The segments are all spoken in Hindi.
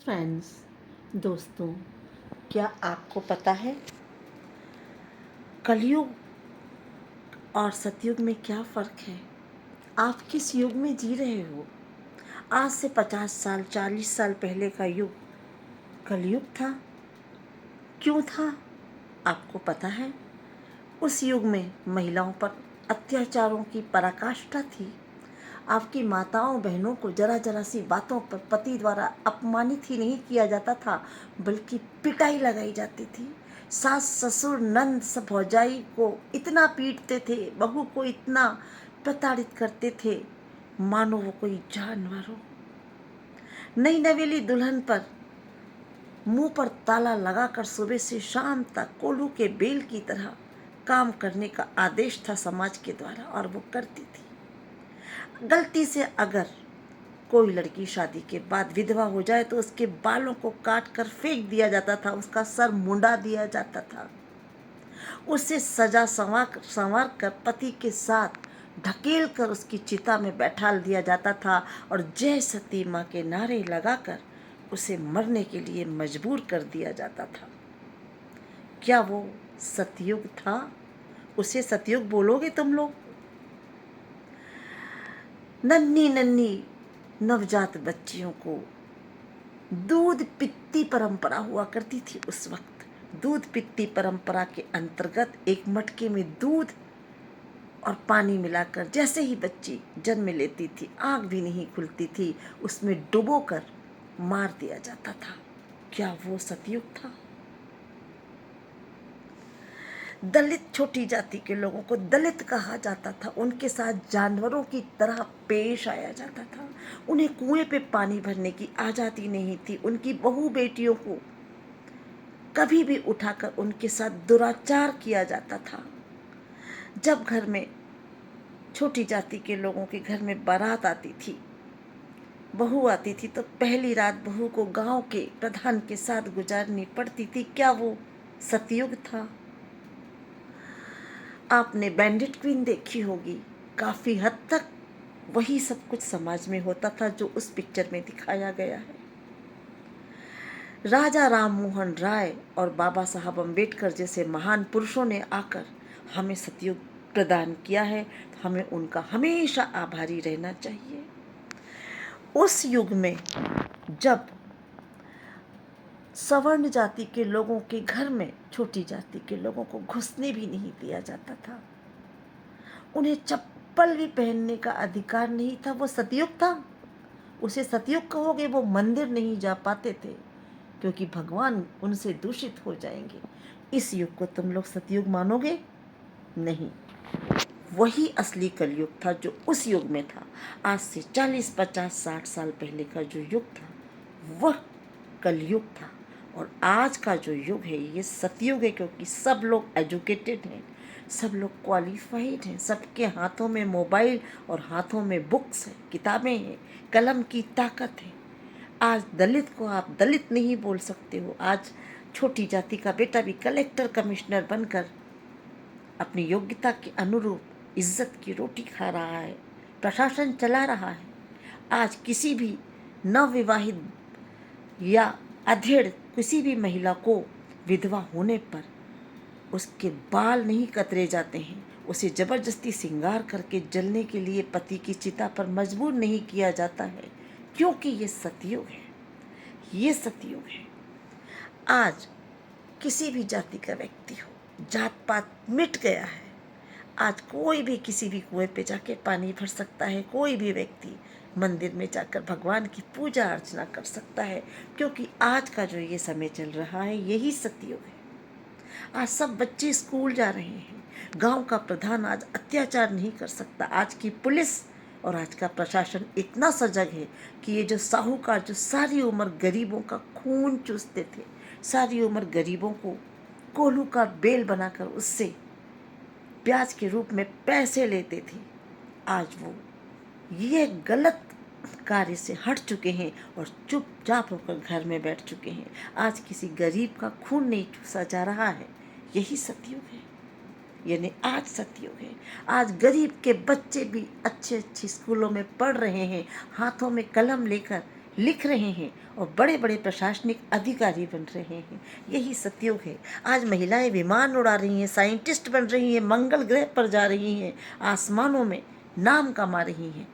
फ्रेंड्स, दोस्तों, क्या आपको पता है कलयुग और सतयुग में क्या फ़र्क है? आप किस युग में जी रहे हो? आज से 50 साल 40 साल पहले का युग कलयुग था। क्यों था? आपको पता है? उस युग में महिलाओं पर अत्याचारों की पराकाष्ठा थी। आपकी माताओं बहनों को जरा जरा सी बातों पर पति द्वारा अपमानित ही नहीं किया जाता था, बल्कि पिटाई लगाई जाती थी। सास ससुर नंद सब भौजाई को इतना पीटते थे, बहू को इतना प्रताड़ित करते थे मानो वो कोई जानवर हो। नई नवेली दुल्हन पर मुंह पर ताला लगाकर सुबह से शाम तक कोल्हू के बेल की तरह काम करने का आदेश था समाज के द्वारा, और वो करती थी। गलती से अगर कोई लड़की शादी के बाद विधवा हो जाए तो उसके बालों को काट कर फेंक दिया जाता था, उसका सर मुंडा दिया जाता था, उसे सजा संवार कर पति के साथ ढकेल कर उसकी चिता में बैठाल दिया जाता था, और जय सती माँ के नारे लगाकर उसे मरने के लिए मजबूर कर दिया जाता था। क्या वो सतयुग था? उसे सतयुग बोलोगे तुम लोग? नन्ही नन्ही नवजात बच्चियों को दूध पित्ती परंपरा हुआ करती थी उस वक्त। दूध पित्ती परंपरा के अंतर्गत एक मटके में दूध और पानी मिलाकर जैसे ही बच्ची जन्म लेती थी, आँख भी नहीं खुलती थी, उसमें डुबोकर मार दिया जाता था। क्या वो सतयुग था? दलित छोटी जाति के लोगों को दलित कहा जाता था, उनके साथ जानवरों की तरह पेश आया जाता था। उन्हें कुएं पे पानी भरने की आज़ादी नहीं थी। उनकी बहू बेटियों को कभी भी उठाकर उनके साथ दुराचार किया जाता था। जब घर में छोटी जाति के लोगों के घर में बारात आती थी, बहू आती थी, तो पहली रात बहू को गांव के प्रधान के साथ गुजारनी पड़ती थी। क्या वो सतयुग था? आपने बैंडिट क्वीन देखी होगी। काफी हद तक वही सब कुछ समाज में होता था जो उस पिक्चर में दिखाया गया है। राजा राम मोहन राय और बाबा साहब अम्बेडकर जैसे महान पुरुषों ने आकर हमें सतयुग प्रदान किया है, तो हमें उनका हमेशा आभारी रहना चाहिए। उस युग में जब सवर्ण जाति के लोगों के घर में छोटी जाति के लोगों को घुसने भी नहीं दिया जाता था, उन्हें चप्पल भी पहनने का अधिकार नहीं था, वो सतयुग था? उसे सतयुग कहोगे? वो मंदिर नहीं जा पाते थे क्योंकि भगवान उनसे दूषित हो जाएंगे। इस युग को तुम लोग सतयुग मानोगे? नहीं, वही असली कलयुग था जो उस युग में था। आज से 40 50 60 साल पहले का जो युग था वह कलयुग था, और आज का जो युग है ये सतयुग है, क्योंकि सब लोग एजुकेटेड हैं, सब लोग क्वालिफाइड हैं, सबके हाथों में मोबाइल और हाथों में बुक्स हैं, किताबें हैं, कलम की ताकत है। आज दलित को आप दलित नहीं बोल सकते हो। आज छोटी जाति का बेटा भी कलेक्टर कमिश्नर बनकर अपनी योग्यता के अनुरूप इज्जत की रोटी खा रहा है, प्रशासन चला रहा है। आज किसी भी नवविवाहित या अधेड़ किसी भी महिला को विधवा होने पर उसके बाल नहीं कतरे जाते हैं, उसे जबरदस्ती श्रृंगार करके जलने के लिए पति की चिता पर मजबूर नहीं किया जाता है, क्योंकि ये सतयुग है। ये सतयुग है। आज किसी भी जाति का व्यक्ति हो, जात पात मिट गया है। आज कोई भी किसी भी कुएं पे जाके पानी भर सकता है, कोई भी व्यक्ति मंदिर में जाकर भगवान की पूजा अर्चना कर सकता है, क्योंकि आज का जो ये समय चल रहा है यही सतयुग है। आज सब बच्चे स्कूल जा रहे हैं। गांव का प्रधान आज अत्याचार नहीं कर सकता। आज की पुलिस और आज का प्रशासन इतना सजग है कि ये जो साहूकार जो सारी उम्र गरीबों का खून चूसते थे, सारी उम्र गरीबों को कोल्हू का बेल बनाकर उससे ब्याज के रूप में पैसे लेते थे, आज वो ये गलत कार्य से हट चुके हैं और चुपचाप होकर घर में बैठ चुके हैं। आज किसी गरीब का खून नहीं चूसा जा रहा है। यही सतयुग है, यानी आज सतयुग है। आज गरीब के बच्चे भी अच्छे अच्छे स्कूलों में पढ़ रहे हैं, हाथों में कलम लेकर लिख रहे हैं और बड़े बड़े प्रशासनिक अधिकारी बन रहे हैं। यही सतयुग है। आज महिलाएं विमान उड़ा रही हैं, साइंटिस्ट बन रही हैं, मंगल ग्रह पर जा रही हैं, आसमानों में नाम कमा रही हैं,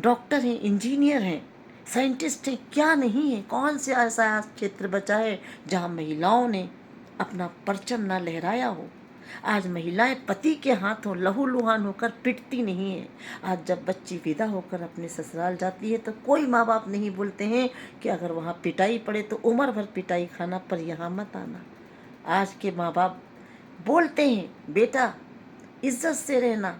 डॉक्टर हैं, इंजीनियर हैं, साइंटिस्ट हैं, क्या नहीं है। कौन से ऐसा क्षेत्र बचा है जहाँ महिलाओं ने अपना परचम ना लहराया हो। आज महिलाएं पति के हाथों लहूलुहान होकर पिटती नहीं है। आज जब बच्ची विदा होकर अपने ससुराल जाती है तो कोई माँ बाप नहीं बोलते हैं कि अगर वहाँ पिटाई पड़े तो उम्र भर पिटाई खाना, पर यहाँ मत आना। आज के माँ बाप बोलते हैं बेटा इज्जत से रहना,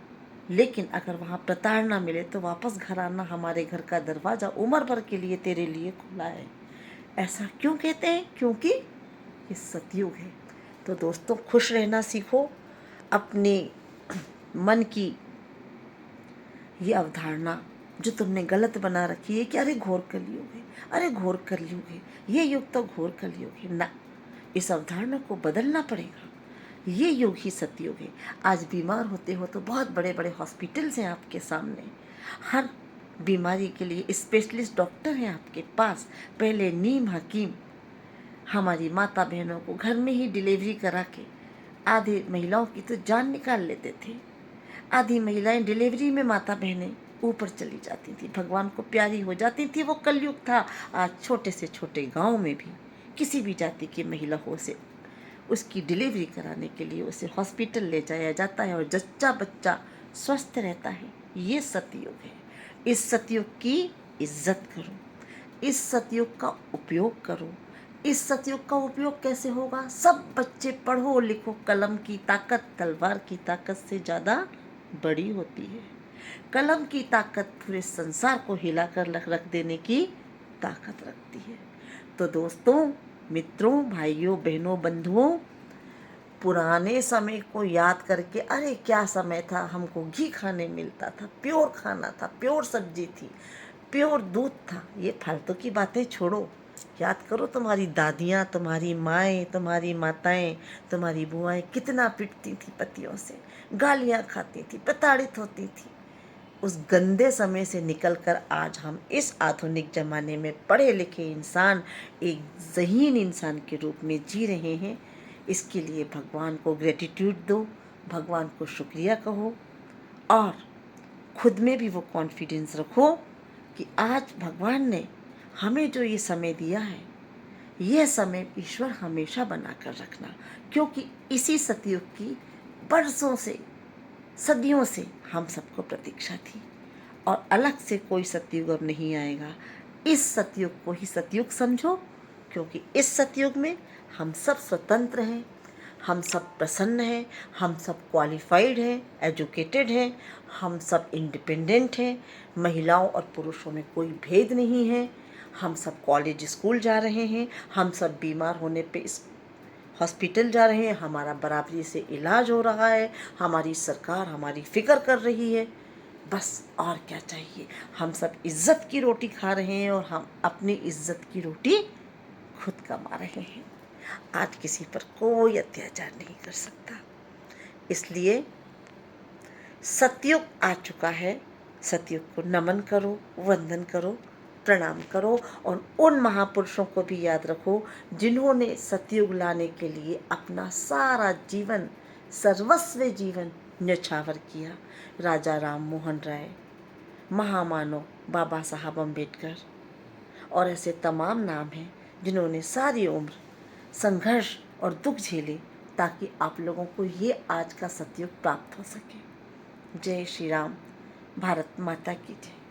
लेकिन अगर वहाँ प्रताड़ना मिले तो वापस घर आना, हमारे घर का दरवाज़ा उम्र भर के लिए तेरे लिए खुला है। ऐसा क्यों कहते हैं? क्योंकि ये सतयुग है। तो दोस्तों, खुश रहना सीखो। अपने मन की ये अवधारणा जो तुमने गलत बना रखी है कि अरे घोर कलयुग है, अरे घोर कलयुग है, ये युग तो घोर कलयुग है ना, इस अवधारणा को बदलना पड़ेगा। ये युग ही सतयुग है। आज बीमार होते हो तो बहुत बड़े बड़े हॉस्पिटल्स हैं आपके सामने, हर बीमारी के लिए स्पेशलिस्ट डॉक्टर हैं आपके पास। पहले नीम हकीम हमारी माता बहनों को घर में ही डिलीवरी करा के आधी महिलाओं की तो जान निकाल लेते थे। आधी महिलाएं डिलीवरी में माता बहनें ऊपर चली जाती थी, भगवान को प्यारी हो जाती थी। वो कलयुग था। आज छोटे से छोटे गांव में भी किसी भी जाति की महिला हो से उसकी डिलीवरी कराने के लिए उसे हॉस्पिटल ले जाया जाता है और जच्चा बच्चा स्वस्थ रहता है। ये सतयुग है। इस सतयुग की इज्जत करो, इस सतयुग का उपयोग करो। इस सतयुग का उपयोग कैसे होगा? सब बच्चे पढ़ो लिखो। कलम की ताकत तलवार की ताकत से ज़्यादा बड़ी होती है। कलम की ताकत पूरे संसार को हिलाकर रख देने की ताकत रखती है। तो दोस्तों, मित्रों, भाइयों, बहनों, बंधुओं, पुराने समय को याद करके, अरे क्या समय था, हमको घी खाने मिलता था, प्योर खाना था, प्योर सब्जी थी, प्योर दूध था। ये फालतू की बातें छोड़ो। याद करो तुम्हारी दादियाँ, तुम्हारी माएँ, तुम्हारी माताएँ, तुम्हारी बुआएँ कितना पिटती थी पतियों से, गालियाँ खाती थी, प्रताड़ित होती थी। उस गंदे समय से निकलकर आज हम इस आधुनिक ज़माने में पढ़े लिखे इंसान, एक ज़हीन इंसान के रूप में जी रहे हैं। इसके लिए भगवान को ग्रेटिट्यूड दो, भगवान को शुक्रिया कहो और खुद में भी वो कॉन्फिडेंस रखो कि आज भगवान ने हमें जो ये समय दिया है, यह समय ईश्वर हमेशा बना कर रखना, क्योंकि इसी सतयुग की बरसों से, सदियों से हम सबको प्रतीक्षा थी और अलग से कोई सतयुग अब नहीं आएगा। इस सतयुग को ही सतयुग समझो, क्योंकि इस सतयुग में हम सब स्वतंत्र हैं, हम सब प्रसन्न हैं, हम सब क्वालिफाइड हैं, एजुकेटेड हैं, हम सब इंडिपेंडेंट हैं। महिलाओं और पुरुषों में कोई भेद नहीं है। हम सब कॉलेज स्कूल जा रहे हैं, हम सब बीमार होने पे इस हॉस्पिटल जा रहे हैं, हमारा बराबरी से इलाज हो रहा है, हमारी सरकार हमारी फिक्र कर रही है। बस और क्या चाहिए? हम सब इज्जत की रोटी खा रहे हैं और हम अपनी इज्जत की रोटी खुद कमा रहे हैं। आज किसी पर कोई अत्याचार नहीं कर सकता। इसलिए सतयुग आ चुका है। सतयुग को नमन करो, वंदन करो, प्रणाम करो और उन महापुरुषों को भी याद रखो जिन्होंने सतयुग लाने के लिए अपना सारा जीवन, सर्वस्व जीवन न्यौछावर किया। राजा राम मोहन राय, महामानव बाबा साहब अम्बेडकर और ऐसे तमाम नाम हैं जिन्होंने सारी उम्र संघर्ष और दुख झेले ताकि आप लोगों को ये आज का सतयुग प्राप्त हो सके। जय श्री राम। भारत माता की जय।